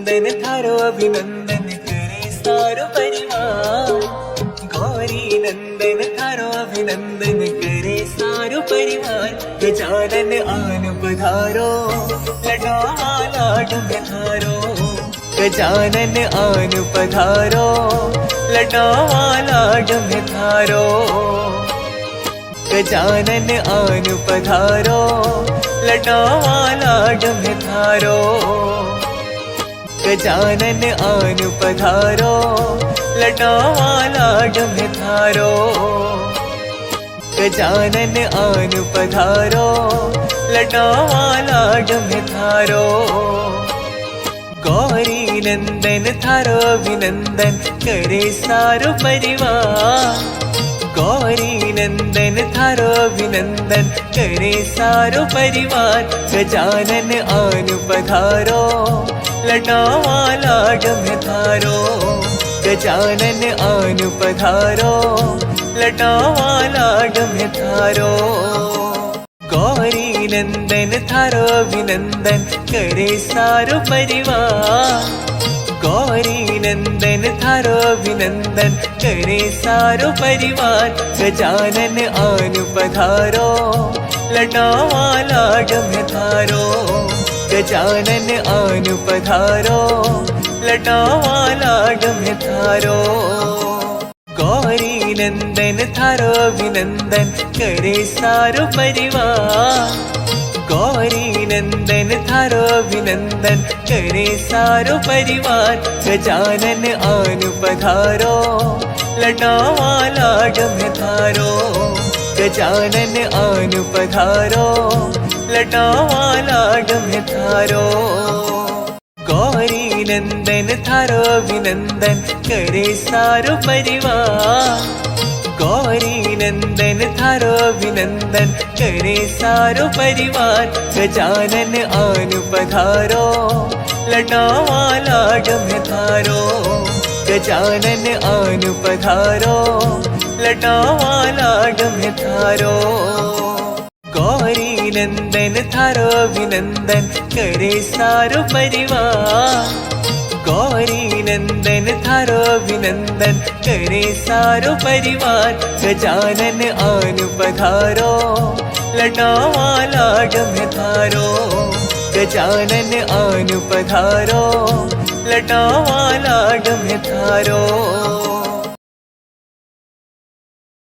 नंदन थारो अभिनंदन करे सारो परिवार। गौरी नंदन थारो अभिनंदन करे सारो परिवार। गजानन आन पधारो लडवा लाड में थारो। गजानन आन पधारो लडवा लाड में थारो। गजानन आन पधारो लडवा लाड में थारो। गजानन आन पधारो लडवा लाड में थारो। गजानन आन पधारो लडवा लाड में थारो। गौरी नंदन थारो अभिनंदन करे सारो परिवार। गौरी नंदन थारो अभिनंदन करे सारो परिवार। गजानन आन पधारो लडवा लाड में थारो। गजानन आन पधारो लडवा लाड में थारो। गौरी नंदन थारो अभिनंदन करे सारो परिवार। गौरी नंदन थारो अभिनंदन करे सारो परिवार। गजानन आन पधारो लडवा लाड में थारो। गजानन आन पधारो लडवा लाड में थारो। गौरी नंदन थारो अभिनंदन करे सारो परिवार। गौरी नंदन थारो अभिनंदन करे सारो परिवार। गजानन आन पधारो लडवा लाड में थारो। गजानन आन पधारो लडवा लाड में थारो। गौरी नंदन थारो अभिनंदन करे सारो परिवार। गौरी नंदन थारो अभिनंदन करे सारो परिवार। गजानन आन पधारो लडवा लाड में थारो। गजानन आन पधारो लडवा लाड में थारो। गौरी नंदन थारो अभिनंदन करे सारो परिवार। गौरी नंदन थारो अभिनंदन करे सारो परिवार। गजानन आन पधारो लडवा लाड में थारो। गजानन आन पधारो लडवा लाड में थारो।